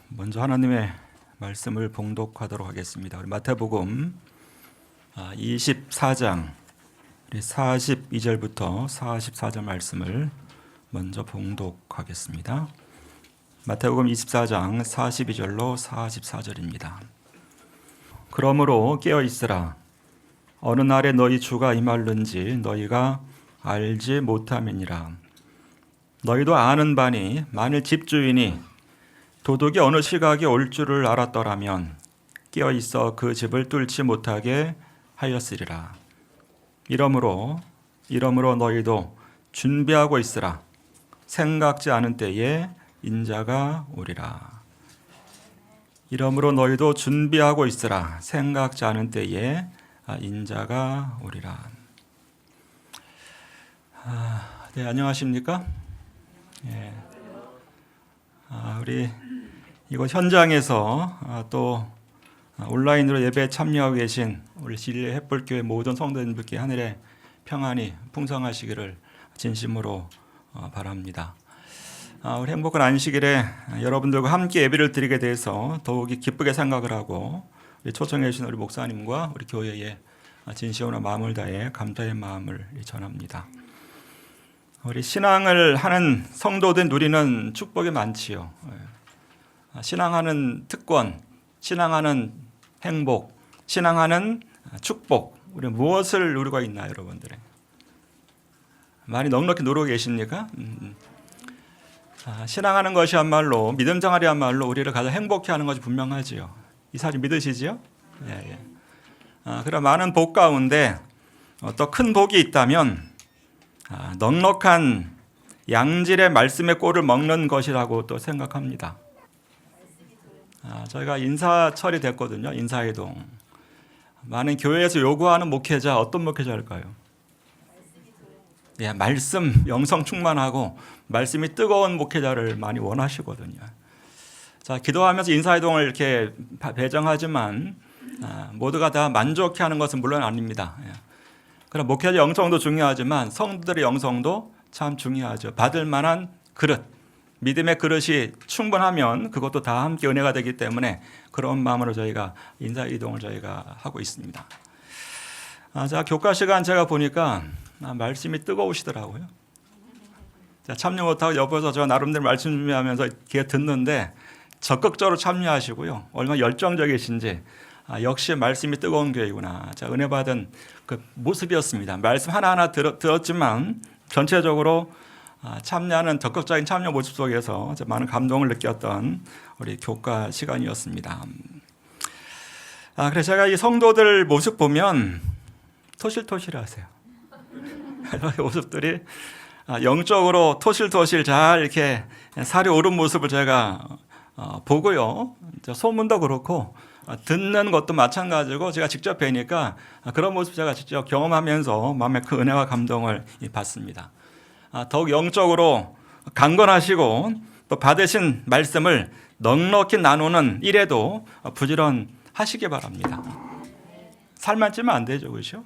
먼저 하나님의 말씀을 봉독하도록 하겠습니다. 우리 마태복음 24장 42절부터 44절 말씀을 먼저 봉독하겠습니다. 마태복음 24장 42절로 44절입니다. 그러므로 깨어 있으라. 어느 날에 너희 주가 임할는지 너희가 알지 못함이니라. 너희도 아는 바니 만일 집주인이 도둑이 어느 시각에 올 줄을 알았더라면 깨어 있어 그 집을 뚫지 못하게 하였으리라. 이러므로 너희도 준비하고 있으라. 생각지 않은 때에 인자가 오리라. 이러므로 너희도 준비하고 있으라. 생각지 않은 때에 인자가 오리라. 네, 안녕하십니까? 예. 우리 이곳 현장에서 또 온라인으로 예배에 참여하고 계신 우리 진리의 햇불교회 모든 성도님들께 하늘의 평안이 풍성하시기를 진심으로 바랍니다. 우리 행복한 안식일에 여러분들과 함께 예배를 드리게 돼서 더욱이 기쁘게 생각을 하고 우리 초청해 주신 우리 목사님과 우리 교회에 진심으로 마음을 다해 감사의 마음을 전합니다. 우리 신앙을 하는 성도들 누리는 축복이 많지요. 신앙하는 특권, 신앙하는 행복, 신앙하는 축복, 우리 무엇을 누리고 있나요, 여러분들? 많이 넉넉히 누리고 계십니까? 신앙하는 것이야말로 믿음 생활이야말로 우리를 가장 행복해 하는 것이 분명하지요. 이 사실 믿으시지요? 예. 그런 많은 복 가운데 또 큰 복이 있다면 넉넉한 양질의 말씀의 꼴을 먹는 것이라고 또 생각합니다. 저희가 인사철이 됐거든요. 인사이동. 많은 교회에서 요구하는 목회자 어떤 목회자일까요? 예, 말씀 영성 충만하고 말씀이 뜨거운 목회자를 많이 원하시거든요. 자, 기도하면서 인사이동을 이렇게 배정하지만 모두가 다 만족해하는 것은 물론 아닙니다. 예. 그럼 목회자 영성도 중요하지만 성도들의 영성도 참 중요하죠. 받을 만한 그릇, 믿음의 그릇이 충분하면 그것도 다 함께 은혜가 되기 때문에 그런 마음으로 저희가 인사이동을 저희가 하고 있습니다. 자, 교과 시간 제가 보니까 말씀이 뜨거우시더라고요. 자, 참여 못하고 옆에서 저 나름대로 말씀 준비하면서 귀에 듣는데 적극적으로 참여하시고요. 얼마나 열정적이신지 역시 말씀이 뜨거운 교회구나. 자, 은혜 받은 그 모습이었습니다. 말씀 하나하나 들었지만 전체적으로 참여하는 적극적인 참여 모습 속에서 많은 감동을 느꼈던 우리 교과 시간이었습니다. 그래서 제가 이 성도들 모습 보면 토실토실하세요. 모습들이 영적으로 토실토실 잘 이렇게 살이 오른 모습을 제가 보고요. 소문도 그렇고 듣는 것도 마찬가지고 제가 직접 뵈니까 그런 모습 제가 직접 경험하면서 마음에 그 은혜와 감동을 받습니다. 더욱 영적으로 강건하시고 또 받으신 말씀을 넉넉히 나누는 일에도 부지런하시기 바랍니다. 살만 찌면 안 되죠, 그렇죠?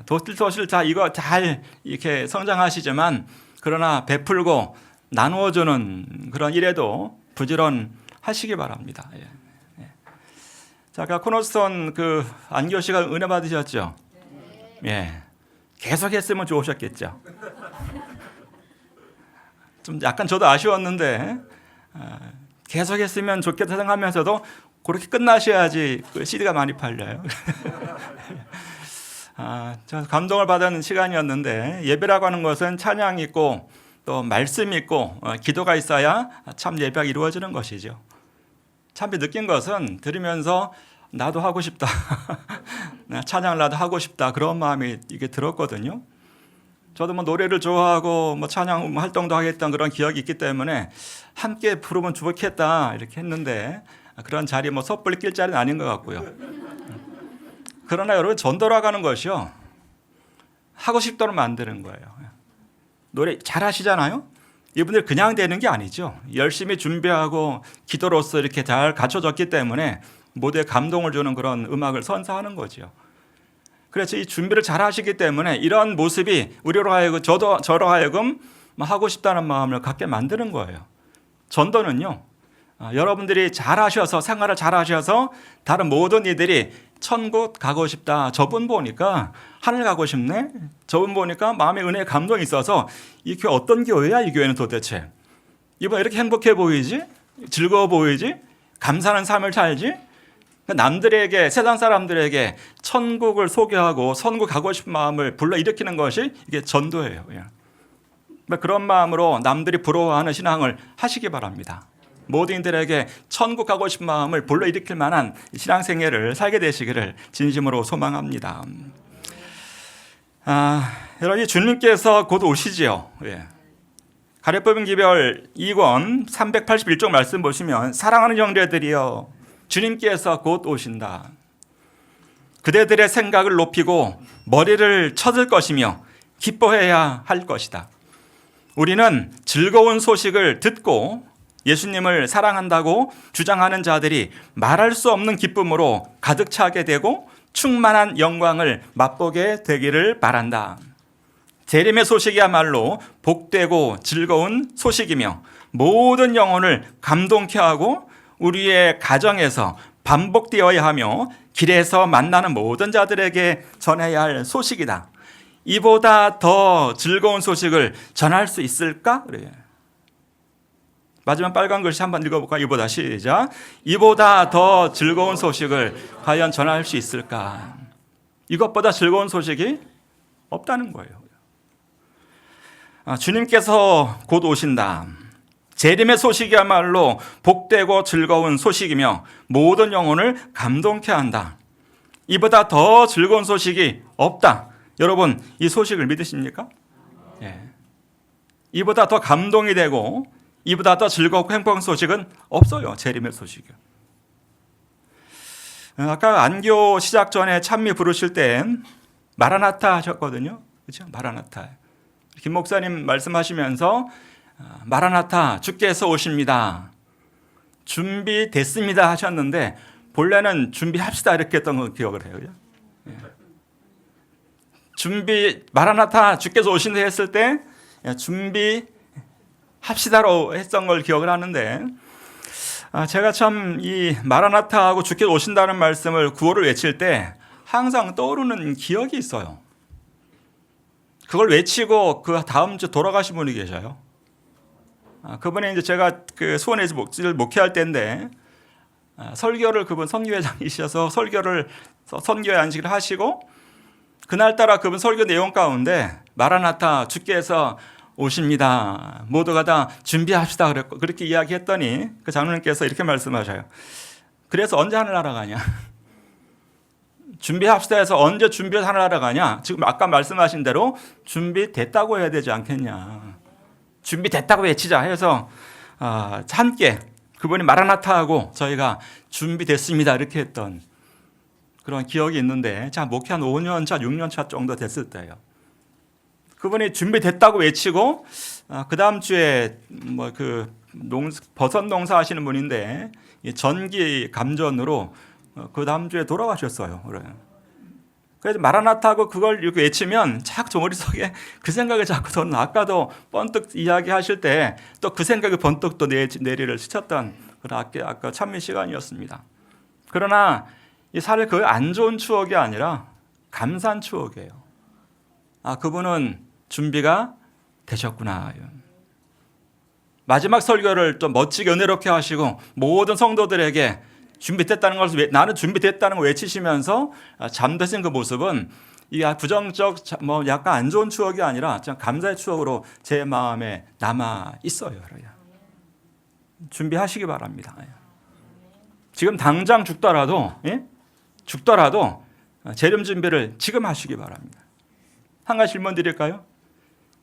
도실도실 다 이거 잘 이렇게 성장하시지만 그러나 베풀고 나누어주는 그런 일에도 부지런하시기 바랍니다. 자, 아까 코너스톤 그 안교 씨가 은혜 받으셨죠? 예. 계속 했으면 좋으셨겠죠. 좀 약간 저도 아쉬웠는데 계속 했으면 좋겠다 생각하면서도 그렇게 끝나셔야지 그 CD가 많이 팔려요. 저 감동을 받은 시간이었는데 예배라고 하는 것은 찬양이 있고 또 말씀이 있고 기도가 있어야 참 예배가 이루어지는 것이죠. 참 느낀 것은 들으면서 나도 하고 싶다. 찬양을 나도 하고 싶다. 그런 마음이 이게 들었거든요. 저도 뭐 노래를 좋아하고 뭐 찬양 활동도 하겠다는 그런 기억이 있기 때문에 함께 부르면 좋겠다 이렇게 했는데 그런 자리 뭐 섣불리 낄 자리는 아닌 것 같고요. 그러나 여러분 전도라가는 것이요. 하고 싶도록 만드는 거예요. 노래 잘 하시잖아요. 이분들 그냥 되는 게 아니죠. 열심히 준비하고 기도로서 이렇게 잘 갖춰졌기 때문에 모두에 감동을 주는 그런 음악을 선사하는 거죠. 그래서 이 준비를 잘 하시기 때문에 이런 모습이 우리로 하여금 저로 하여금 하고 싶다는 마음을 갖게 만드는 거예요. 전도는요, 여러분들이 잘하셔서 생활을 잘하셔서 다른 모든 이들이 천국 가고 싶다. 저분 보니까 하늘 가고 싶네. 저분 보니까 마음의 은혜에 감동이 있어서 이 교회 어떤 교회야? 이 교회는 도대체 이번 이렇게 행복해 보이지? 즐거워 보이지? 감사하는 삶을 살지? 남들에게, 세상 사람들에게 천국을 소개하고 천국 가고 싶은 마음을 불러일으키는 것이 이게 전도예요. 그런 마음으로 남들이 부러워하는 신앙을 하시기 바랍니다. 모든 이들에게 천국 가고 싶은 마음을 불러일으킬 만한 신앙생애를 살게 되시기를 진심으로 소망합니다. 여러분, 주님께서 곧 오시지요. 가래법인 기별 2권 381쪽 말씀 보시면 사랑하는 형제들이여 주님께서 곧 오신다. 그대들의 생각을 높이고 머리를 쳐들 것이며 기뻐해야 할 것이다. 우리는 즐거운 소식을 듣고 예수님을 사랑한다고 주장하는 자들이 말할 수 없는 기쁨으로 가득 차게 되고 충만한 영광을 맛보게 되기를 바란다. 재림의 소식이야말로 복되고 즐거운 소식이며 모든 영혼을 감동케 하고 우리의 가정에서 반복되어야 하며 길에서 만나는 모든 자들에게 전해야 할 소식이다. 이보다 더 즐거운 소식을 전할 수 있을까? 그래요. 마지막 빨간 글씨 한번 읽어볼까요? 이보다 시작. 이보다 더 즐거운 소식을 과연 전할 수 있을까? 이것보다 즐거운 소식이 없다는 거예요. 주님께서 곧 오신다. 재림의 소식이야말로 복되고 즐거운 소식이며 모든 영혼을 감동케 한다. 이보다 더 즐거운 소식이 없다. 여러분, 이 소식을 믿으십니까? 이보다 더 감동이 되고 이보다 더 즐겁고 행복한 소식은 없어요. 재림의 소식이요. 아까 안교 시작 전에 찬미 부르실 때 마라나타 하셨거든요. 그렇죠? 마라나타. 김 목사님 말씀하시면서 마라나타 주께서 오십니다. 준비됐습니다 하셨는데 본래는 준비합시다 이렇게 했던 걸 기억을 해요. 준비 마라나타 주께서 오신다 했을 때 준비합시다로 했던 걸 기억을 하는데 제가 참 이 마라나타하고 주께서 오신다는 말씀을 구호를 외칠 때 항상 떠오르는 기억이 있어요. 그걸 외치고 그 다음 주 돌아가신 분이 계셔요. 그분이 이제 제가 그 수원에서 목회할 때인데 설교를 그분 선교회장이셔서 선교회 안식을 하시고 그날따라 그분 설교 내용 가운데 마라나타 주께서 오십니다. 모두가 다 준비합시다 그랬고 그렇게 이야기했더니 그 장로님께서 이렇게 말씀하셔요. 그래서 언제 하늘나라 가냐? 준비합시다 해서 언제 준비해서 하늘나라 가냐? 지금 아까 말씀하신 대로 준비됐다고 해야 되지 않겠냐? 준비됐다고 외치자 해서 함께 그분이 마라나타하고 저희가 준비됐습니다 이렇게 했던 그런 기억이 있는데 자 목회 한 5년 차 6년 차 정도 됐을 때예요. 그분이 준비됐다고 외치고 그 다음 주에 뭐 그 버섯 농사 하시는 분인데 전기 감전으로 그 다음 주에 돌아가셨어요. 그래서 마라나타하고 그걸 이렇게 외치면 자꾸 저 머릿속에 그 생각이 자꾸 저는 아까도 번뜩 이야기하실 때 또 그 생각이 번뜩 또 내리를 스쳤던 그런 아까 찬미 시간이었습니다. 그러나 이 사실 그 안 좋은 추억이 아니라 감사한 추억이에요. 그분은 준비가 되셨구나. 마지막 설교를 또 멋지게 은혜롭게 하시고 모든 성도들에게 준비됐다는 것을 나는 준비됐다는 걸 외치시면서 잠드신 그 모습은 이게 부정적 뭐 약간 안 좋은 추억이 아니라 참 감사의 추억으로 제 마음에 남아 있어요. 준비하시기 바랍니다. 지금 당장 죽더라도 재림 준비를 지금 하시기 바랍니다. 한 가지 질문 드릴까요?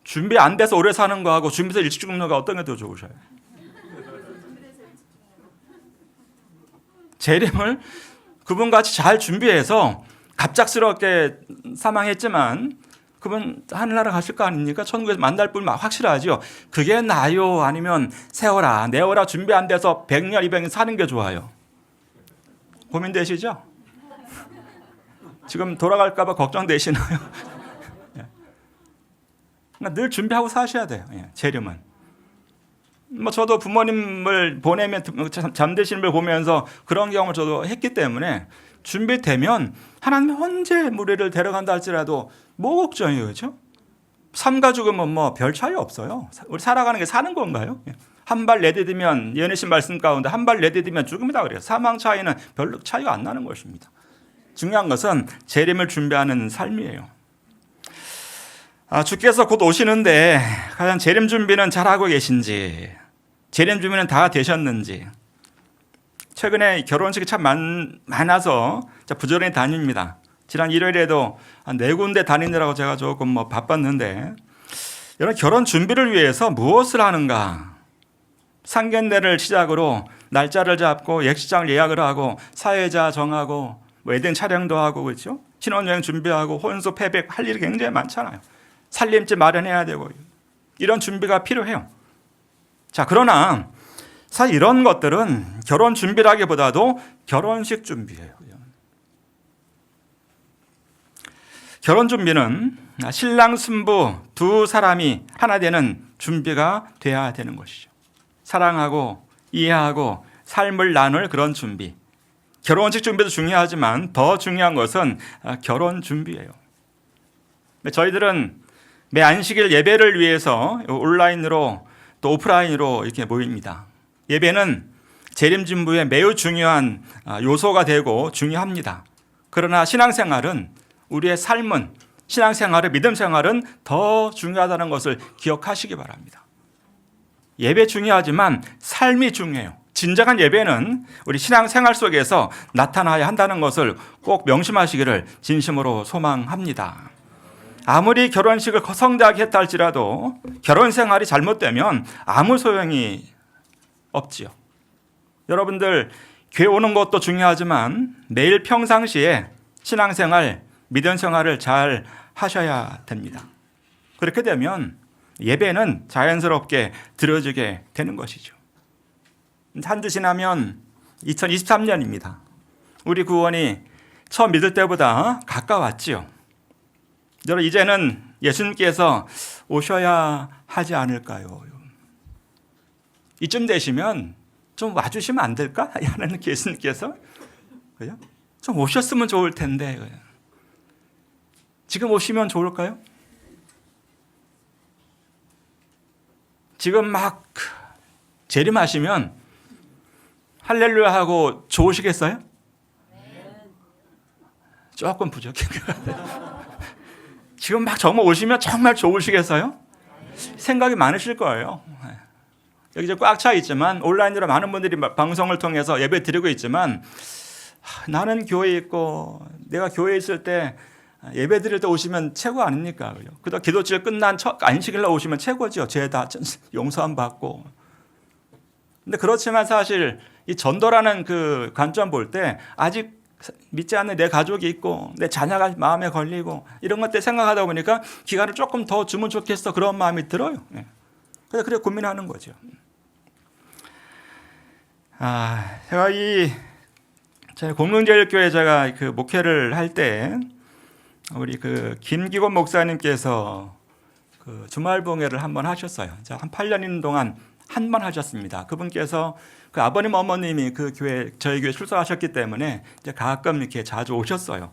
준비 안 돼서 오래 사는 거하고 준비해서 일찍 죽는 거 어떤 게 더 좋으셔요? 재림을 그분같이 잘 준비해서 갑작스럽게 사망했지만 그분 하늘나라 가실 거 아닙니까? 천국에서 만날 분 확실하죠. 그게 나요? 아니면 세워라, 내어라 준비 안 돼서 100년, 200년 사는 게 좋아요? 고민되시죠? 지금 돌아갈까 봐 걱정되시나요? 늘 준비하고 사셔야 돼요. 재림은. 저도 부모님을 보내면 잠드시는 걸 보면서 그런 경험을 저도 했기 때문에 준비되면 하나님이 언제 우리를 데려간다 할지라도 뭐 걱정이에요, 그렇죠? 삶과 죽음은 뭐 별 차이 없어요. 우리 살아가는 게 사는 건가요? 한 발 내디디면 예언의 신 말씀 가운데 한 발 내디디면 죽음이다 그래요. 사망 차이는 별로 차이가 안 나는 것입니다. 중요한 것은 재림을 준비하는 삶이에요. 주께서 곧 오시는데 과연 재림 준비는 잘하고 계신지, 재림 준비는 다 되셨는지. 최근에 결혼식이 참 많아서 부지런히 다닙니다. 지난 일요일에도 한 4군데 다니느라고 제가 조금 바빴는데, 여러분 결혼 준비를 위해서 무엇을 하는가? 상견례를 시작으로 날짜를 잡고 예식장을 예약을 하고 사회자 정하고 웨딩 촬영도 하고 그렇죠? 신혼여행 준비하고 혼수 패백 할 일이 굉장히 많잖아요. 살림집 마련해야 되고 이런 준비가 필요해요. 자, 그러나 사실 이런 것들은 결혼 준비라기보다도 결혼식 준비예요. 결혼 준비는 신랑 신부 두 사람이 하나 되는 준비가 돼야 되는 것이죠. 사랑하고 이해하고 삶을 나눌 그런 준비. 결혼식 준비도 중요하지만 더 중요한 것은 결혼 준비예요. 저희들은 매 안식일 예배를 위해서 온라인으로 또 오프라인으로 이렇게 모입니다. 예배는 재림 준비에 매우 중요한 요소가 되고 중요합니다. 그러나 신앙생활은, 우리의 삶은, 신앙생활은, 믿음 생활은 더 중요하다는 것을 기억하시기 바랍니다. 예배 중요하지만 삶이 중요해요. 진정한 예배는 우리 신앙생활 속에서 나타나야 한다는 것을 꼭 명심하시기를 진심으로 소망합니다. 아무리 결혼식을 성대하게 했다 할지라도 결혼 생활이 잘못되면 아무 소용이 없지요. 여러분들 교회 오는 것도 중요하지만 매일 평상시에 신앙생활, 믿음 생활을 잘 하셔야 됩니다. 그렇게 되면 예배는 자연스럽게 드려지게 되는 것이죠. 한 주 지나면 2023년입니다. 우리 구원이 처음 믿을 때보다 가까웠지요. 여러분 이제는 예수님께서 오셔야 하지 않을까요? 이쯤 되시면 좀 와주시면 안 될까? 하는 예수님께서 좀 오셨으면 좋을 텐데 지금 오시면 좋을까요? 지금 막 재림하시면 할렐루야 하고 좋으시겠어요? 조금 부족해. 지금 막 정말 오시면 정말 좋으시겠어요? 생각이 많으실 거예요. 여기 이제 꽉 차 있지만 온라인으로 많은 분들이 방송을 통해서 예배 드리고 있지만 나는 교회에 있고 내가 교회에 있을 때 예배 드릴 때 오시면 최고 아닙니까? 그다음 기도칠 끝난 첫 안식일 날 오시면 최고죠. 죄 다 용서함 받고. 근데 그렇지만 사실 이 전도라는 그 관점 볼 때 아직 믿지 않는 내 가족이 있고 내 자녀가 마음에 걸리고 이런 것들 생각하다 보니까 기간을 조금 더 주면 좋겠어 그런 마음이 들어요. 그래서 그래 고민하는 거죠. 제가 제가 공릉제일교회 제가 그 목회를 할 때 우리 그 김기곤 목사님께서 그 주말봉회를 한번 하셨어요. 한 8년 동안 한 번 하셨습니다. 그분께서 그 아버님 어머님이 그 교회 저희 교회 출석하셨기 때문에 이제 가끔 이렇게 자주 오셨어요.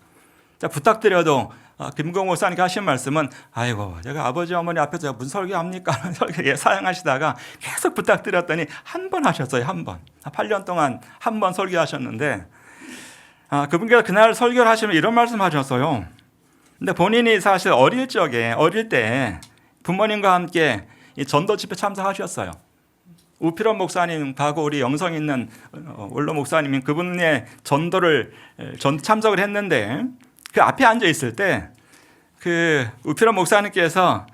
부탁드려도 김기곤 목사님께 하신 말씀은 아이고 제가 아버지 어머니 앞에서 무슨 설교합니까? 설교 사용하시다가 계속 부탁드렸더니 한 번 하셨어요. 한 번. 8년 동안 한 번 설교하셨는데 그분께서 그날 설교를 하시면 이런 말씀하셨어요. 근데 본인이 사실 어릴 때 부모님과 함께 이 전도 집회 참석하셨어요. 우필원 목사님하고 우리 영성 있는 원로 목사님이 그분의 전도를 참석을 했는데 그 앞에 앉아 있을 때 그 우필원 목사님께서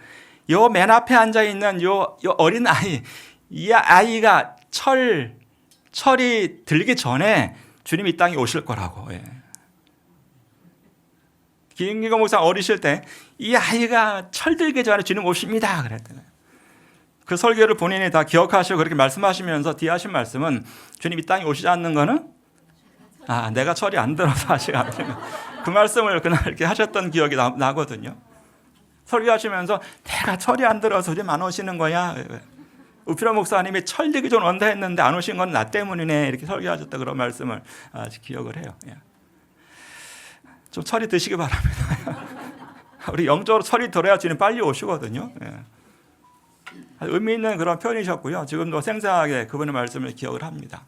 요 맨 앞에 앉아 있는 요 어린 아이, 이 아이가 철이 들기 전에 주님이 이 땅에 오실 거라고. 김기건 목사 어리실 때 이 아이가 철들기 전에 주님 오십니다 그랬잖아요. 그 설교를 본인이 다 기억하시고 그렇게 말씀하시면서 뒤에 하신 말씀은 주님 이 땅에 오시지 않는 거는 내가 철이 안 들어서 하시지 않는 그 말씀을 그날 이렇게 하셨던 기억이 나거든요. 설교하시면서 내가 철이 안 들어서 주님 안 오시는 거야. 우필호 목사님이 철들기 전 온다 했는데 안 오신 건 나 때문이네 이렇게 설교하셨다 그런 말씀을 아직 기억을 해요. 좀 철이 드시기 바랍니다. 우리 영적으로 철이 들어야 주님 빨리 오시거든요. 의미 있는 그런 표현이셨고요. 지금도 생생하게 그분의 말씀을 기억을 합니다.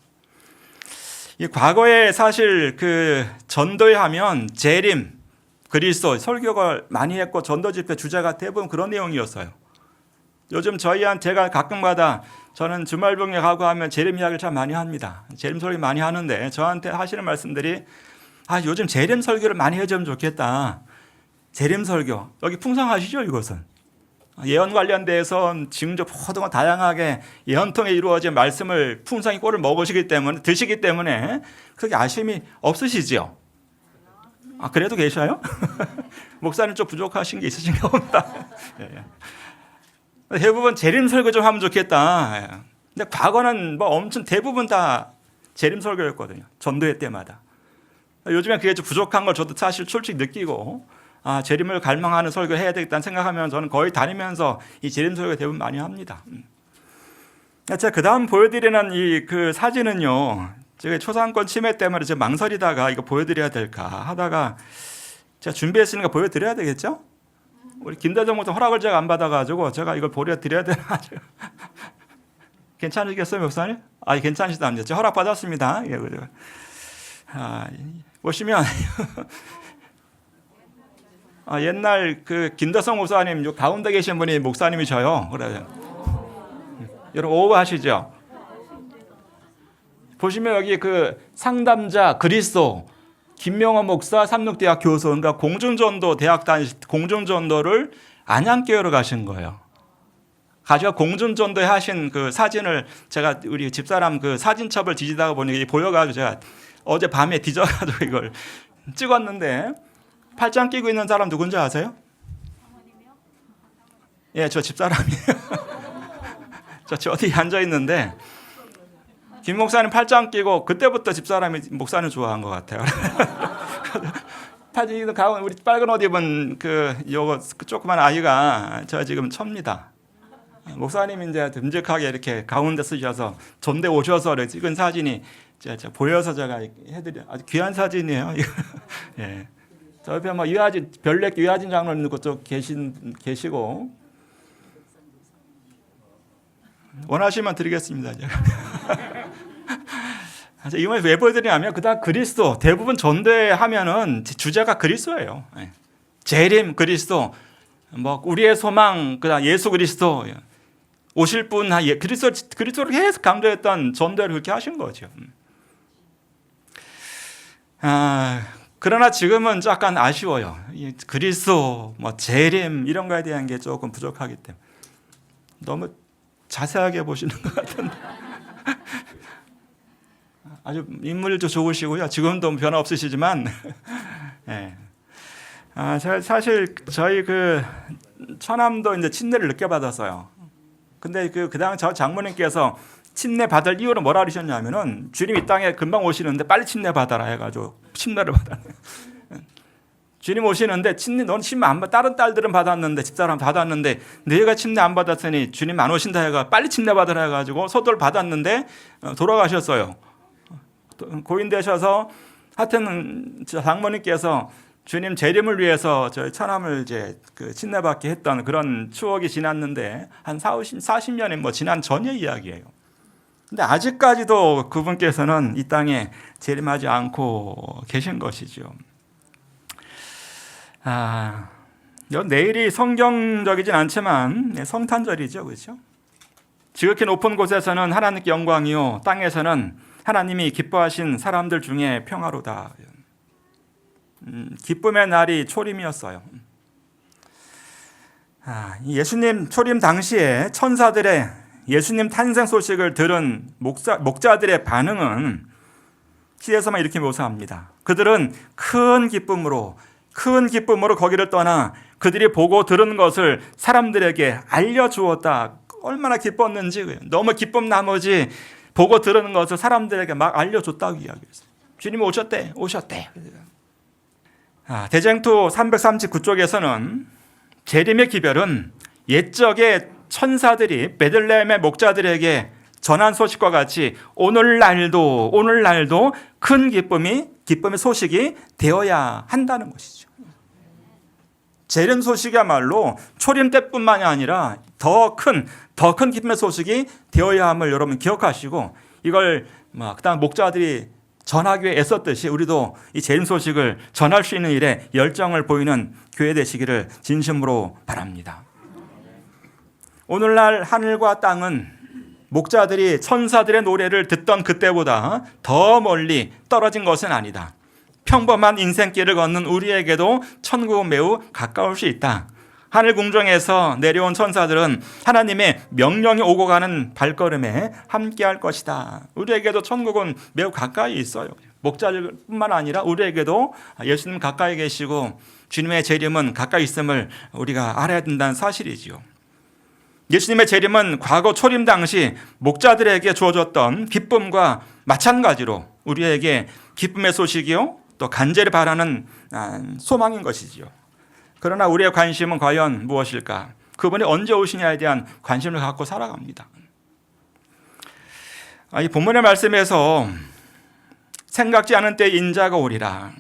이 과거에 사실 그 전도에 하면 재림, 그리스도 설교를 많이 했고 전도 집회 주제가 대부분 그런 내용이었어요. 요즘 제가 가끔가다 저는 주말병에 가고 하면 재림 이야기를 참 많이 합니다. 재림 설교 많이 하는데 저한테 하시는 말씀들이 요즘 재림 설교를 많이 해주면 좋겠다. 재림 설교 여기 풍성하시죠 이것은. 예언 관련돼서 징조 모든 거 다양하게 예언 통해 이루어진 말씀을 풍성히 꼴을 먹으시기 때문에 드시기 때문에 그렇게 아쉬움이 없으시지요. 그래도 계셔요? 목사님 좀 부족하신 게 있으신가 보다. 대부분 재림 설교 좀 하면 좋겠다. 근데 과거는 엄청 대부분 다 재림 설교였거든요. 전도회 때마다. 요즘에 그게 좀 부족한 걸 저도 사실 솔직히 느끼고 재림을 갈망하는 설교 해야 되겠다는 생각하면 저는 거의 다니면서 이 재림 설교 대부분 많이 합니다. 제가 그 다음 보여드리는 그 사진은요. 제가 초상권 침해 때문에 제가 망설이다가 이거 보여드려야 될까 하다가 제가 준비했으니까 보여드려야 되겠죠? 우리 김대중 목사 허락을 제가 안 받아가지고 제가 이걸 보여드려야 되나? 괜찮으시겠어요, 목사님? 괜찮으시답니다. 제가 허락 받았습니다. 보시면 옛날 그 김대성 목사님 요 가운데 계신 분이 목사님이셔요. 그래요. 여러분 오버하시죠? 보시면 여기 그 상담자 그리스도 김명원 목사 삼육대학 교수 그러니까 공중전도 대학 다니실 공중전도를 안양교회로 가신 거예요. 가셔서 공중전도에 하신 그 사진을 제가 우리 집사람 그 사진첩을 뒤지다가 보니 보여가지고 제가 어제 밤에 뒤져가지고 이걸 찍었는데 팔짱 끼고 있는 사람 누군지 아세요? 저 집사람이에요. 저 어디 앉아 있는데 김 목사님 팔짱 끼고 그때부터 집사람이 목사님 좋아한 것 같아요. 팔짱 가운 우리 빨간 옷 입은 그 조그만 아이가 저 지금 첩니다. 목사님이 이제 듬직하게 이렇게 가운데 쓰셔서 전대 오셔서 찍은 사진이 제가 보여서 제가 해드려 아주 귀한 사진이에요. 저 옆에 별nek 유아진 장로님 그쪽 계시고 원하시면 드리겠습니다. 이번에 왜 보여드리냐면 그다음 그리스도 대부분 전도하면은 주제가 그리스도예요. 재림 그리스도 우리의 소망 그다음 예수 그리스도 오실 분 그리스도를 계속 강조했던 전도를 그렇게 하신 거죠. 그러나 지금은 약간 아쉬워요. 그리스도 재림 이런 거에 대한 게 조금 부족하기 때문에 너무 자세하게 보시는 것 같은데 아주 인물도 좋으시고요. 지금도 변화 없으시지만 사실 저희 그 처남도 이제 침례를 늦게 받았어요. 근데 그 당시 저 장모님께서 침례 받을 이유를 뭐라 그러셨냐면은 주님 이 땅에 금방 오시는데 빨리 침례 받아라 해가지고 침례를 받았네요. 주님 오시는데 너는 침례 안 받. 다른 딸들은 받았는데 집사람 받았는데 너희가 침례 안 받았으니 주님 안 오신다 해가 빨리 침례 받으라 해가지고 서도를 받았는데 돌아가셨어요. 고인 되셔서 하여튼 장모님께서 주님 재림을 위해서 저희 처남을 이제 그 침례받게 했던 그런 추억이 지났는데 한 40년이 지난 전의 이야기예요. 근데 아직까지도 그분께서는 이 땅에 재림하지 않고 계신 것이죠. 내일이 성경적이진 않지만 성탄절이죠, 그렇죠? 지극히 높은 곳에서는 하나님께 영광이요, 땅에서는 하나님이 기뻐하신 사람들 중에 평화로다. 기쁨의 날이 초림이었어요. 예수님 초림 당시에 천사들의 예수님 탄생 소식을 들은 목자들의 반응은 시에서만 이렇게 묘사합니다. 그들은 큰 기쁨으로 큰 기쁨으로 거기를 떠나 그들이 보고 들은 것을 사람들에게 알려주었다. 얼마나 기뻤는지, 너무 기쁨 나머지 보고 들은 것을 사람들에게 막 알려줬다고 이야기했어요. 주님이 오셨대. 대쟁투 339쪽에서는 재림의 기별은 옛적의 천사들이 베들레헴의 목자들에게 전한 소식과 같이 오늘날도 큰 기쁨의 소식이 되어야 한다는 것이죠. 재림 소식이야말로 초림 때뿐만이 아니라 더 큰 기쁨의 소식이 되어야 함을 여러분 기억하시고, 이걸 그다음 목자들이 전하기 위해 애썼듯이 우리도 이 재림 소식을 전할 수 있는 일에 열정을 보이는 교회 되시기를 진심으로 바랍니다. 오늘날 하늘과 땅은 목자들이 천사들의 노래를 듣던 그때보다 더 멀리 떨어진 것은 아니다. 평범한 인생길을 걷는 우리에게도 천국은 매우 가까울 수 있다. 하늘 궁정에서 내려온 천사들은 하나님의 명령이 오고 가는 발걸음에 함께할 것이다. 우리에게도 천국은 매우 가까이 있어요. 목자들뿐만 아니라 우리에게도 예수님 가까이 계시고 주님의 재림은 가까이 있음을 우리가 알아야 된다는 사실이지요. 예수님의 재림은 과거 초림 당시 목자들에게 주어졌던 기쁨과 마찬가지로 우리에게 기쁨의 소식이요, 또 간절히 바라는 소망인 것이지요. 그러나 우리의 관심은 과연 무엇일까? 그분이 언제 오시냐에 대한 관심을 갖고 살아갑니다. 이 본문의 말씀에서 생각지 않은 때 인자가 오리라.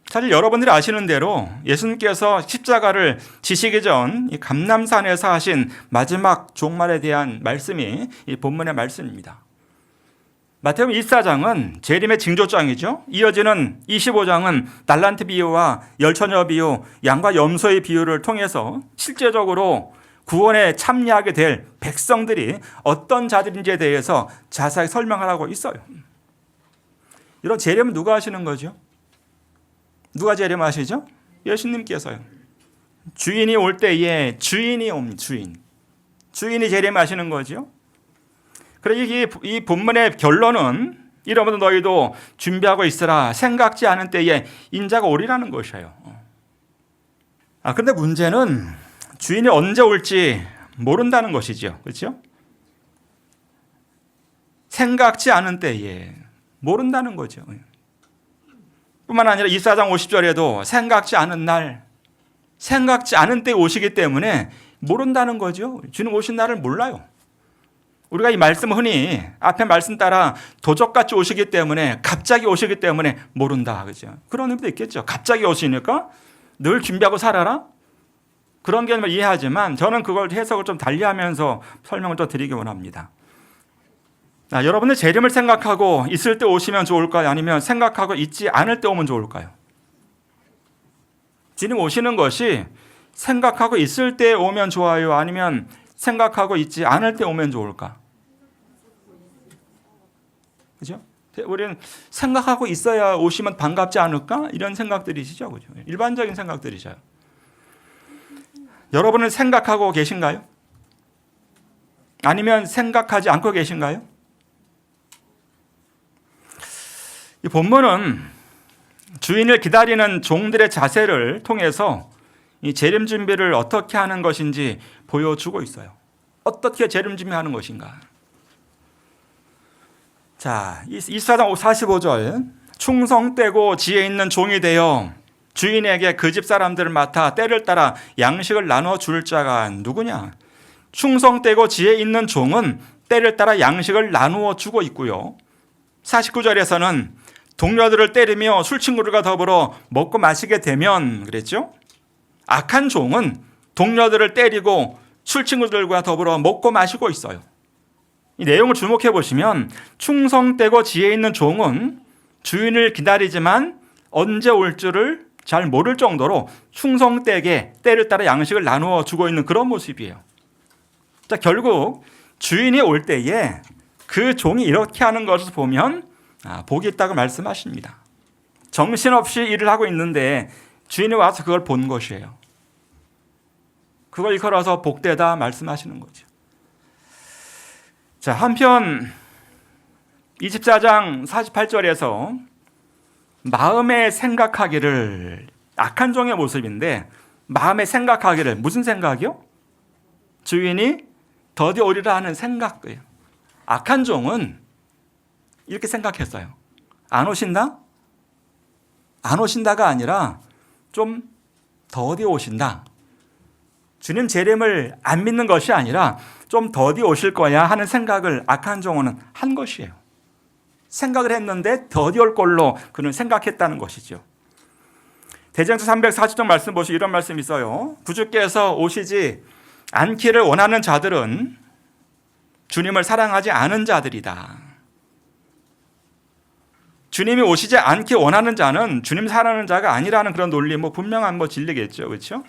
사실 여러분들이 아시는 대로 예수님께서 십자가를 지시기 전 이 감람산에서 하신 마지막 종말에 대한 말씀이 이 본문의 말씀입니다. 마태복음 24장은 재림의 징조장이죠. 이어지는 25장은 달란트 비유와 열처녀 비유, 양과 염소의 비유를 통해서 실제적으로 구원에 참여하게 될 백성들이 어떤 자들인지에 대해서 자세히 설명하라고 있어요. 이런 재림은 누가 하시는 거죠? 누가 재림하시죠? 예수님께서요. 주인이 올 때에 주인이 옵니다. 주인이 재림하시는 거죠. 그래서 이 본문의 결론은 이러므로 너희도 준비하고 있으라. 생각지 않은 때에 인자가 오리라는 것이에요. 그런데 문제는 주인이 언제 올지 모른다는 것이죠. 그렇죠? 생각지 않은 때에 모른다는 거죠. 뿐만 아니라 24장 50절에도 생각지 않은 날, 생각지 않은 때에 오시기 때문에 모른다는 거죠. 주님 오신 날을 몰라요. 우리가 이 말씀 흔히 앞에 말씀 따라 도적같이 오시기 때문에, 갑자기 오시기 때문에 모른다. 그죠? 그런 의미도 있겠죠. 갑자기 오시니까 늘 준비하고 살아라. 그런 개념을 이해하지만 저는 그걸 해석을 좀 달리하면서 설명을 좀 드리기 원합니다. 여러분들 재림을 생각하고 있을 때 오시면 좋을까요? 아니면 생각하고 있지 않을 때 오면 좋을까요? 주님 오시는 것이 생각하고 있을 때 오면 좋아요? 아니면 생각하고 있지 않을 때 오면 좋을까? 그죠? 우리는 생각하고 있어야 오시면 반갑지 않을까? 이런 생각들이시죠. 그죠? 일반적인 생각들이죠. 여러분은 생각하고 계신가요? 아니면 생각하지 않고 계신가요? 이 본문은 주인을 기다리는 종들의 자세를 통해서 이 재림 준비를 어떻게 하는 것인지 보여주고 있어요. 어떻게 재림 준비하는 것인가? 자, 24장 45절. 충성되고 지혜 있는 종이 되어 주인에게 그 집 사람들을 맡아 때를 따라 양식을 나눠 줄 자가 누구냐? 충성되고 지혜 있는 종은 때를 따라 양식을 나누어 주고 있고요. 49절에서는 동료들을 때리며 술친구들과 더불어 먹고 마시게 되면, 그랬죠? 악한 종은 동료들을 때리고 술친구들과 더불어 먹고 마시고 있어요. 이 내용을 주목해 보시면 충성되고 지혜 있는 종은 주인을 기다리지만 언제 올 줄을 잘 모를 정도로 충성되게 때를 따라 양식을 나누어 주고 있는 그런 모습이에요. 자, 결국 주인이 올 때에 그 종이 이렇게 하는 것을 보면 복이 있다고 말씀하십니다. 정신없이 일을 하고 있는데 주인이 와서 그걸 본 것이에요. 그걸 일컬어서 복되다 말씀하시는 거죠. 자, 한편 24장 48절에서 마음에 생각하기를 악한 종의 모습인데 마음에 생각하기를 무슨 생각이요? 주인이 더디 오리라 하는 생각이에요. 악한 종은 이렇게 생각했어요. 안 오신다? 안 오신다가 아니라 좀 더디 오신다. 주님 재림을 안 믿는 것이 아니라 좀 더디 오실 거야 하는 생각을 악한 종은 한 것이에요. 생각을 했는데 더디 올 걸로 그는 생각했다는 것이죠. 대전서 340장 말씀 보시면 이런 말씀이 있어요. 구주께서 오시지 않기를 원하는 자들은 주님을 사랑하지 않은 자들이다. 주님이 오시지 않기 원하는 자는 주님 사랑하는 자가 아니라는 그런 논리 분명한 진리겠죠. 그렇죠?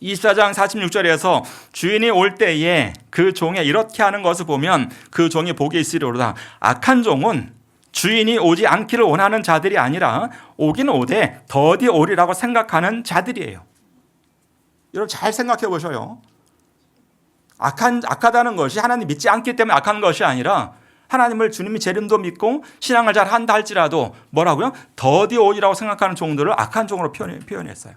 24장 46절에서 주인이 올 때에 그 종에 이렇게 하는 것을 보면 그 종이 복이 있으리로다. 악한 종은 주인이 오지 않기를 원하는 자들이 아니라 오긴 오되 더디 오리라고 생각하는 자들이에요. 여러분 잘 생각해 보셔요. 악하다는 것이 하나님 믿지 않기 때문에 악한 것이 아니라 하나님을 주님이 재림도 믿고 신앙을 잘 한다 할지라도 뭐라고요? 더디 오리라고 생각하는 종들을 악한 종으로 표현했어요.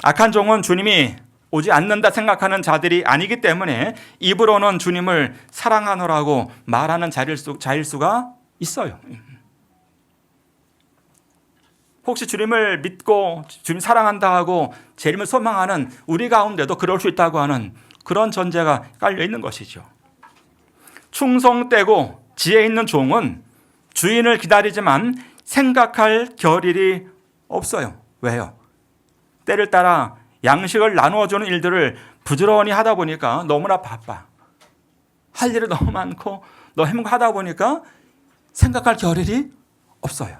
악한 종은 주님이 오지 않는다 생각하는 자들이 아니기 때문에 입으로는 주님을 사랑하노라고 말하는 자일 수가 있어요. 혹시 주님을 믿고 주님 사랑한다 하고 재림을 소망하는 우리 가운데도 그럴 수 있다고 하는 그런 전제가 깔려 있는 것이죠. 충성되고 지혜 있는 종은 주인을 기다리지만 생각할 겨를이 없어요. 왜요? 때를 따라 양식을 나누어주는 일들을 부지런히 하다 보니까 너무나 바빠. 할 일이 너무 많고 너무 행복하다 보니까 생각할 겨를이 없어요.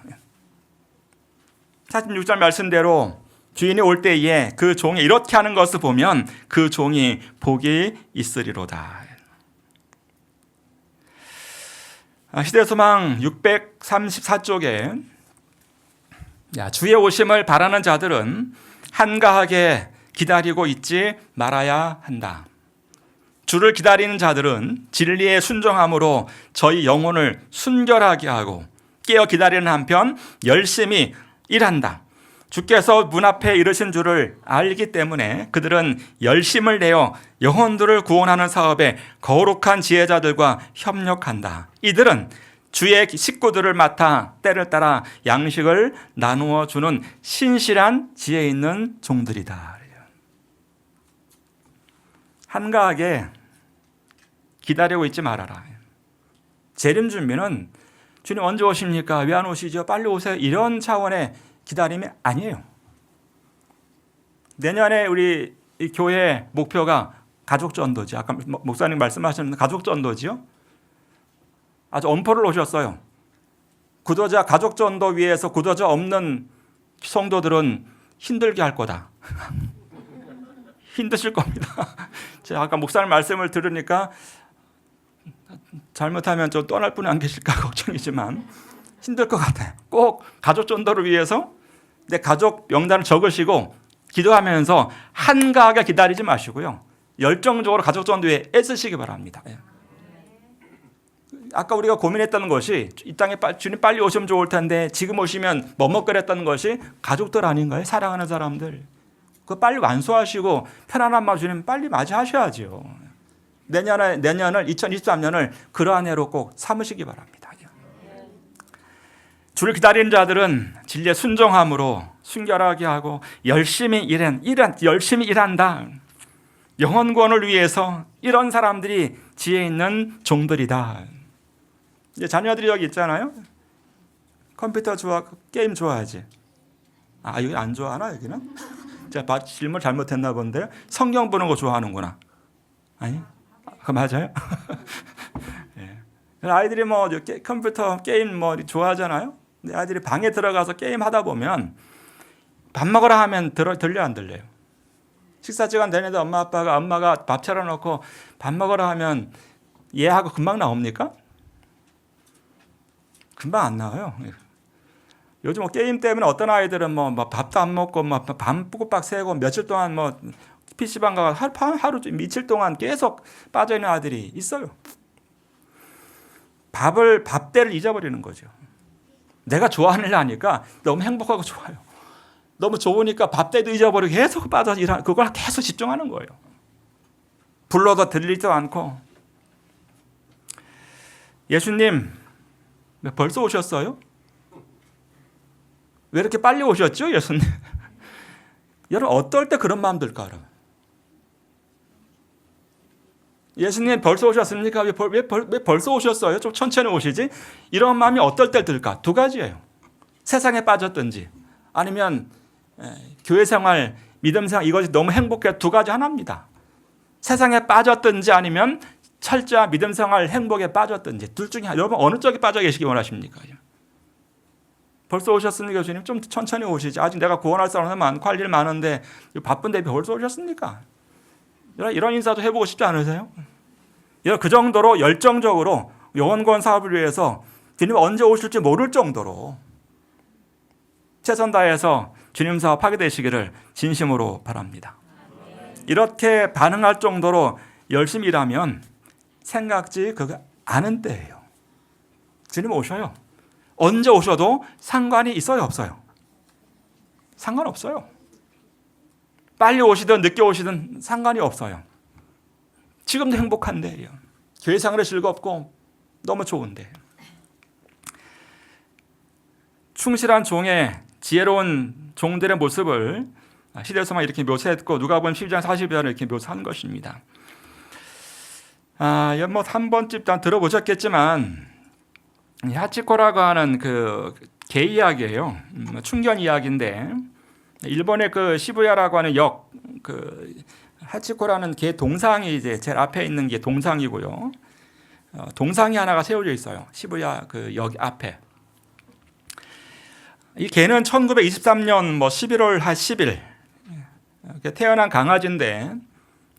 46절 말씀대로 주인이 올 때에 그 종이 이렇게 하는 것을 보면 그 종이 복이 있으리로다. 시대소망 634쪽에 주의 오심을 바라는 자들은 한가하게 기다리고 있지 말아야 한다. 주를 기다리는 자들은 진리에 순종함으로 저희 영혼을 순결하게 하고 깨어 기다리는 한편 열심히 일한다. 주께서 문 앞에 이르신 줄을 알기 때문에 그들은 열심을 내어 영혼들을 구원하는 사업에 거룩한 지혜자들과 협력한다. 이들은 주의 식구들을 맡아 때를 따라 양식을 나누어 주는 신실한 지혜 있는 종들이다. 한가하게 기다리고 있지 말아라. 재림 준비는 주님 언제 오십니까? 왜 안 오시죠? 빨리 오세요. 이런 차원의 기다림이 아니에요. 내년에 우리 이 교회 목표가 가족 전도지. 아까 목사님 말씀하셨는데 가족 전도지요. 아주 엄포를 놓으셨어요. 구도자 가족 전도 위해서 구도자 없는 성도들은 힘들게 할 거다. 힘드실 겁니다. 제가 아까 목사님 말씀을 들으니까 잘못하면 좀 떠날 분이 안 계실까 걱정이지만 힘들 것 같아요. 꼭 가족 전도를 위해서 내 가족 명단을 적으시고 기도하면서 한가하게 기다리지 마시고요. 열정적으로 가족 전도에 애쓰시기 바랍니다. 아까 우리가 고민했다는 것이 이 땅에 주님 빨리 오시면 좋을 텐데 지금 오시면 머뭇거렸다는 것이 가족들 아닌가요? 사랑하는 사람들. 그거 빨리 완수하시고 편안한 마음 주님 빨리 맞이하셔야죠. 내년을 2023년을 그러한 해로 꼭 삼으시기 바랍니다. 주를 기다리는 자들은 진리에 순종함으로 순결하게 하고 열심히 일한다. 영혼 구원을 위해서 이런 사람들이 지혜 있는 종들이다. 이제 자녀들이 여기 있잖아요. 컴퓨터 게임 좋아하지. 여기 안 좋아하나 여기는? 제가 질문 잘못했나 본데요. 성경 보는 거 좋아하는구나. 아니? 그거 맞아요? 네. 아이들이 컴퓨터 게임 좋아하잖아요. 근데 아이들이 방에 들어가서 게임 하다 보면 밥 먹으라 하면 들려 안 들려요? 식사 시간 되는데 엄마가 밥 차려놓고 밥 먹으라 하면 얘하고 금방 나옵니까? 금방 안 나와요. 요즘 게임 때문에 어떤 아이들은 밥도 안 먹고 밤 꼬박 새고 며칠 동안 PC방 가서 하루 며칠 동안 계속 빠져있는 아들이 있어요. 밥때를 잊어버리는 거죠. 내가 좋아하는 일 하니까 너무 행복하고 좋아요. 너무 좋으니까 밥 때도 잊어버리고 계속 빠져서 그걸 계속 집중하는 거예요. 불러도 들리지도 않고. 예수님 벌써 오셨어요? 왜 이렇게 빨리 오셨죠, 예수님? 여러분 어떨 때 그런 마음 들까? 예수님 벌써 오셨습니까? 왜 벌써 오셨어요? 좀 천천히 오시지? 이런 마음이 어떨 때 들까? 두 가지예요. 세상에 빠졌든지 아니면 교회 생활, 믿음 생활 이것이 너무 행복해. 두 가지 하나입니다. 세상에 빠졌든지 아니면 철저한 믿음 생활 행복에 빠졌든지 둘 중에 하나. 여러분 어느 쪽에 빠져 계시기 원하십니까? 벌써 오셨습니까? 교수님 좀 천천히 오시지. 아직 내가 구원할 사람은 많고 할 일 많은데 바쁜데 벌써 오셨습니까? 이런 인사도 해보고 싶지 않으세요? 그 정도로 열정적으로 영혼구원 사업을 위해서 주님 언제 오실지 모를 정도로 최선 다해서 주님 사업하게 되시기를 진심으로 바랍니다. 이렇게 반응할 정도로 열심히 일하면 생각지 그거 아는 때예요. 주님 오셔요. 언제 오셔도 상관이 있어요, 없어요? 상관없어요. 빨리 오시든 늦게 오시든 상관이 없어요. 지금도 행복한데요. 교회 생활이 즐겁고 너무 좋은데. 충실한 종의 지혜로운 종들의 모습을 시대서만 이렇게 묘사했고 누가복음 12장 40절을 이렇게 묘사한 것입니다. 뭐 한 번쯤 들어보셨겠지만 하치코라고 하는 그 개 이야기예요. 충견 이야기인데 일본의 그 시부야라고 하는 역, 그 하치코라는 개 동상이 이제 제일 앞에 있는 게 동상이고요. 동상이 하나가 세워져 있어요. 시부야 그 역 앞에. 이 개는 1923년 11월 10일 태어난 강아지인데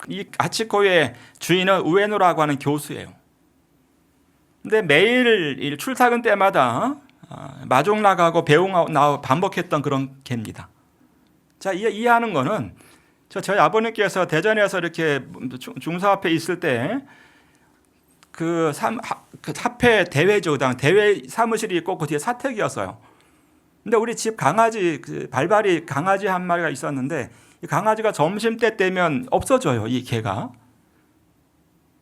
이 하치코의 주인은 우에노라고 하는 교수예요. 근데 매일 출퇴근 때마다 마중 나가고 배웅하고 반복했던 그런 개입니다. 자, 이해하는 거는 저희 아버님께서 대전에서 이렇게 중사 앞에 있을 때 그 합회 대회죠. 대회 사무실이 있고 그 뒤에 사택이었어요. 근데 우리 집 강아지, 그 발발이 강아지 한 마리가 있었는데 이 강아지가 점심때 되면 없어져요. 이 개가.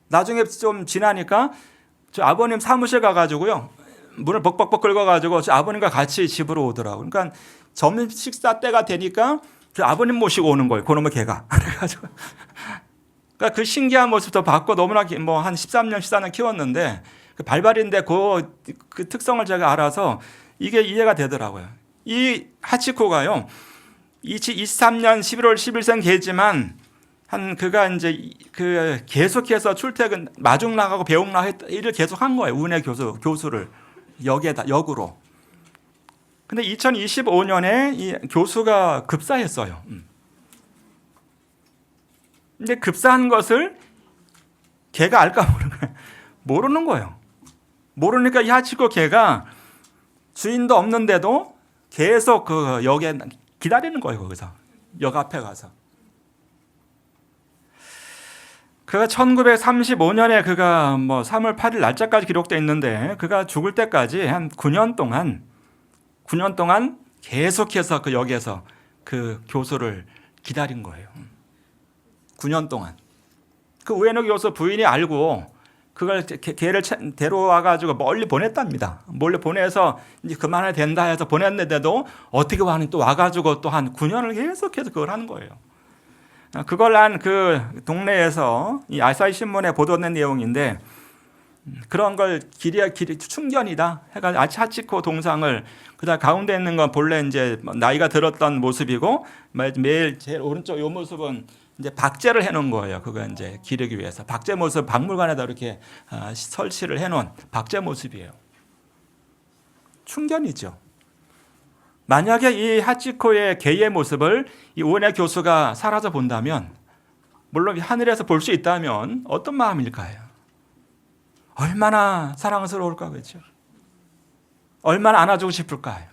나중에 좀 지나니까 저 아버님 사무실 가가지고요. 문을 벅벅벅 긁어가지고 저 아버님과 같이 집으로 오더라고요. 그러니까 점심 식사 때가 되니까 저 아버님 모시고 오는 거예요. 그놈의 개가. 그래가지고. 그러니까 그 신기한 모습도 봤고 너무나 뭐 한 13년, 14년 키웠는데 그 발발인데 그 특성을 제가 알아서 이게 이해가 되더라고요. 이 하치코가요. 23년 11월 10일생 개지만 그가 이제 그 계속해서 출퇴근 마중 나가고 배웅 나가고 일을 계속 한 거예요. 운의 교수를 역으로. 근데 2025년에 이 교수가 급사했어요. 근데 급사한 것을 걔가 알까 모르는 거예요. 모르니까 이 하치코 걔가 주인도 없는데도 계속 그 역에 기다리는 거예요. 거기서 역 앞에 가서. 그가 1935년에 그가 뭐 3월 8일 날짜까지 기록되어 있는데 그가 죽을 때까지 한 9년 동안 계속해서 그 역에서 그 교수를 기다린 거예요. 9년 동안. 그 우에노 교수 부인이 알고 그걸 걔를 데려와 가지고 멀리 보냈답니다. 멀리 보내서 이제 그만해야 된다 해서 보냈는데도 어떻게 하니 또 와가지고 또 한 9년을 계속해서 그걸 하는 거예요. 그걸 한 그 동네에서 이 아사히 신문에 보도된 내용인데 그런 걸 충견이다 해가지고 하치코 동상을 그다음 가운데 있는 건 본래 이제 나이가 들었던 모습이고 매일 제일 오른쪽 이 모습은 이제 박제를 해놓은 거예요. 그거 이제 기르기 위해서 박제 모습 박물관에다 이렇게 설치를 해놓은 박제 모습이에요. 충견이죠. 만약에 이 하치코의 개의 모습을 이 우에노 교수가 살아서 본다면, 물론 하늘에서 볼 수 있다면 어떤 마음일까요? 얼마나 사랑스러울까, 그렇죠? 얼마나 안아주고 싶을까요?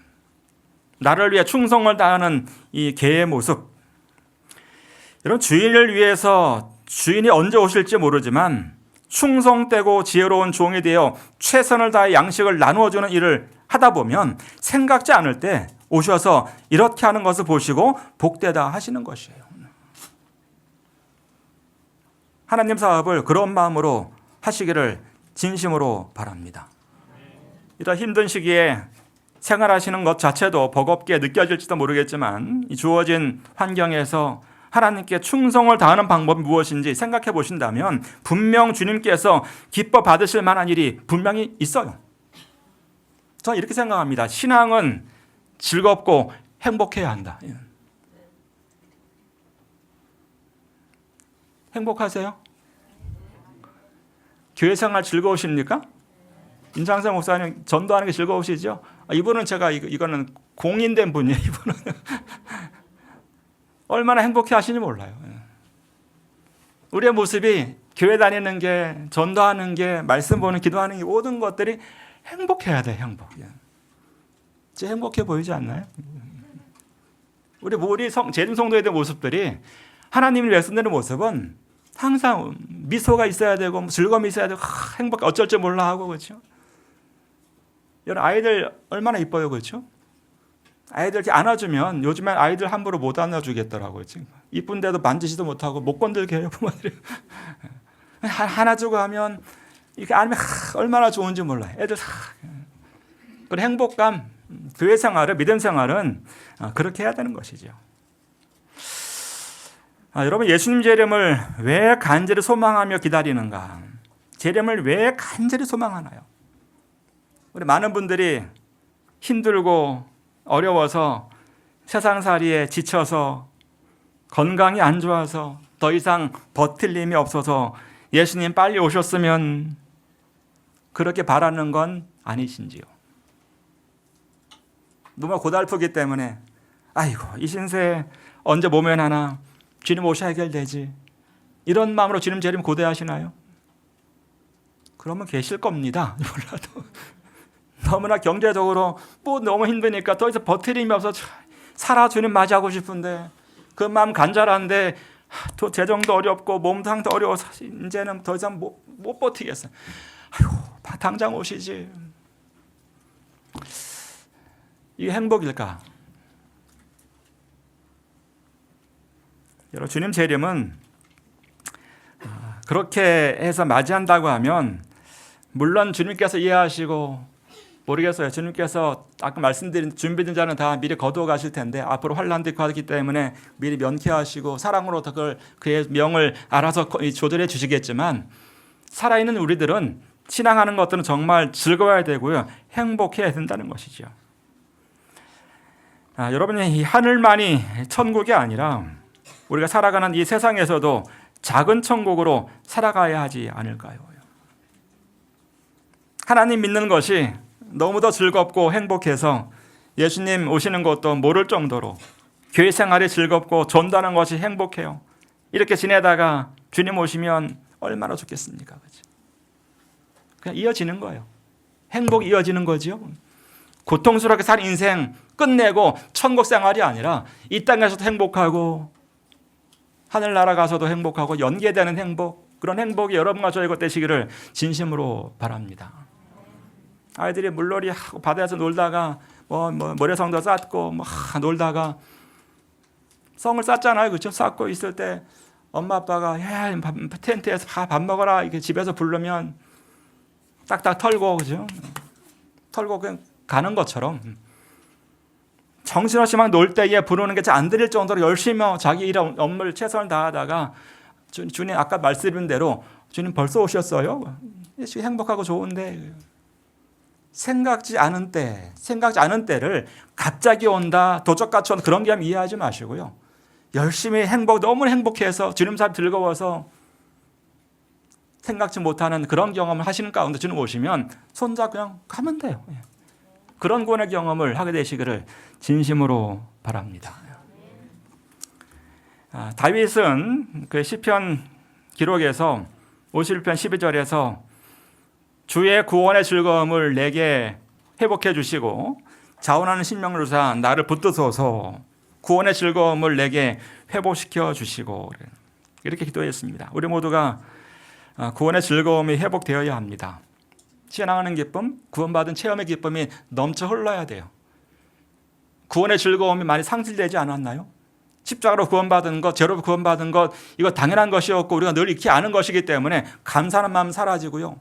나를 위해 충성을 다하는 이 개의 모습. 이런 주인을 위해서 주인이 언제 오실지 모르지만 충성되고 지혜로운 종이 되어 최선을 다해 양식을 나누어주는 일을 하다 보면 생각지 않을 때 오셔서 이렇게 하는 것을 보시고 복되다 하시는 것이에요. 하나님 사업을 그런 마음으로 하시기를 진심으로 바랍니다. 이런 힘든 시기에 생활하시는 것 자체도 버겁게 느껴질지도 모르겠지만 이 주어진 환경에서 하나님께 충성을 다하는 방법이 무엇인지 생각해 보신다면 분명 주님께서 기뻐 받으실 만한 일이 분명히 있어요. 저는 이렇게 생각합니다. 신앙은 즐겁고 행복해야 한다. 행복하세요? 교회 생활 즐거우십니까? 임창세 목사님 전도하는 게 즐거우시죠? 이분은 제가 이거는 공인된 분이에요. 이분은 얼마나 행복해 하시는지 몰라요. 우리의 모습이 교회 다니는 게, 전도하는 게, 말씀 보는, 기도하는 게 모든 것들이 행복해야 돼. 행복. 제 행복해 보이지 않나요? 우리 재림 성도의 모습들이 하나님을 위해서 내는 모습은 항상 미소가 있어야 되고 즐거움이 있어야 되고 행복 어쩔 줄 몰라 하고 그렇죠. 여러분 아이들 얼마나 이뻐요, 그렇죠? 아이들 이렇게 안아주면 요즘엔 아이들 함부로 못 안아주겠더라고요. 지금 이쁜데도 만지지도 못하고 못 건들게 해요, 부모들이. 안아주고 하면 이렇게 안으면 얼마나 좋은지 몰라요. 애들 그 행복감, 교회 생활은 믿음 생활은 그렇게 해야 되는 것이죠. 여러분 예수님 재림을 왜 간절히 소망하며 기다리는가? 재림을 왜 간절히 소망하나요? 우리 많은 분들이 힘들고 어려워서 세상살이에 지쳐서 건강이 안 좋아서 더 이상 버틸 힘이 없어서 예수님 빨리 오셨으면 그렇게 바라는 건 아니신지요? 너무 고달프기 때문에 아이고 이 신세 언제 모면하나 주님 오셔야 해결되지 이런 마음으로 주님 재림 고대하시나요? 그러면 계실 겁니다. 몰라도 너무나 경제적으로 너무 힘드니까 더 이상 버틸 힘이 없어서 살아 주님 맞이하고 싶은데 그 마음 간절한데 또 재정도 어렵고 몸도 상도 어려워서 이제는 더 이상 못 버티겠어요. 아이고 당장 오시지. 이게 행복일까? 여러분 주님 재림은 그렇게 해서 맞이한다고 하면 물론 주님께서 이해하시고 모르겠어요. 주님께서 아까 말씀드린 준비된 자는 다 미리 거두어 가실 텐데 앞으로 환난도 있고 하기 때문에 미리 면케하시고 사랑으로 그의 명을 알아서 조절해 주시겠지만 살아있는 우리들은 신앙하는 것들은 정말 즐거워야 되고요. 행복해야 된다는 것이죠. 여러분이 이 하늘만이 천국이 아니라 우리가 살아가는 이 세상에서도 작은 천국으로 살아가야 하지 않을까요? 하나님 믿는 것이 너무도 즐겁고 행복해서 예수님 오시는 것도 모를 정도로 교회 생활이 즐겁고 전도하는 것이 행복해요. 이렇게 지내다가 주님 오시면 얼마나 좋겠습니까? 그냥 이어지는 거예요. 행복 이어지는 거죠. 고통스럽게 산 인생 끝내고 천국 생활이 아니라 이 땅에서도 행복하고 하늘나라 가서도 행복하고 연계되는 행복, 그런 행복이 여러분과 저희가 되시기를 진심으로 바랍니다. 아이들이 물놀이 하고 바다에서 놀다가 모래성도 쌓고 놀다가 성을 쌓잖아요, 그렇죠? 쌓고 있을 때 엄마 아빠가 야 텐트에서 밥 먹어라 이렇게 집에서 부르면 딱딱 털고 그죠? 털고 그냥 가는 것처럼 정신없이 막 놀 때에 부르는 게 잘 안 들릴 정도로 열심히 자기 일 업무를 최선을 다하다가 주님 아까 말씀드린 대로 주님 벌써 오셨어요? 지금 행복하고 좋은데 생각지 않은 때를 갑자기 온다 도적같이 온다 그런 게 하면 이해하지 마시고요. 열심히 너무 행복해서 주님 삶 즐거워서 생각지 못하는 그런 경험을 하시는 가운데 주님 오시면 손잡고 그냥 가면 돼요. 그런 구원의 경험을 하게 되시기를 진심으로 바랍니다. 다윗은 그 시편 기록에서 51편 12절에서 주의 구원의 즐거움을 내게 회복해 주시고 자원하는 신명을 주사 나를 붙드소서 구원의 즐거움을 내게 회복시켜 주시고 이렇게 기도했습니다. 우리 모두가 구원의 즐거움이 회복되어야 합니다. 지나가는 기쁨, 구원받은 체험의 기쁨이 넘쳐 흘러야 돼요. 구원의 즐거움이 많이 상실되지 않았나요? 십자가로 구원받은 것, 죄로 구원받은 것, 이거 당연한 것이었고 우리가 늘 익히 아는 것이기 때문에 감사하는 마음 사라지고요.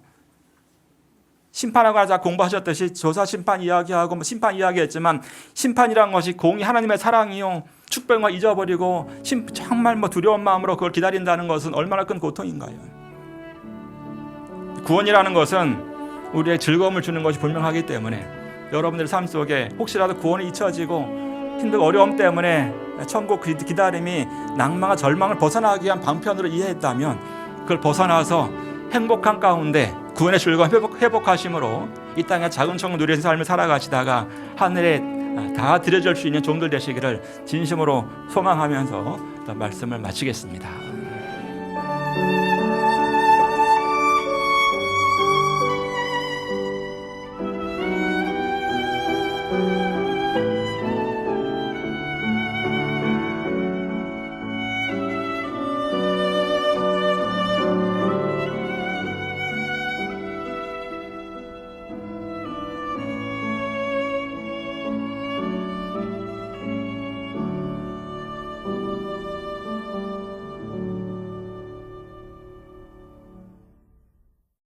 심판하고 하자 공부하셨듯이 조사 심판 이야기하고 심판 이야기했지만 심판이란 것이 공의 하나님의 사랑이요 축복과 잊어버리고 정말 두려운 마음으로 그걸 기다린다는 것은 얼마나 큰 고통인가요? 구원이라는 것은 우리의 즐거움을 주는 것이 분명하기 때문에 여러분들 삶 속에 혹시라도 구원이 잊혀지고 힘들고 어려움 때문에 천국 기다림이 낭만과 절망을 벗어나기 위한 방편으로 이해했다면 그걸 벗어나서 행복한 가운데 구원의 즐거움 회복하심으로 이 땅에 작은 천국 누리는 삶을 살아가시다가 하늘에 다 드려질 수 있는 종들 되시기를 진심으로 소망하면서 말씀을 마치겠습니다.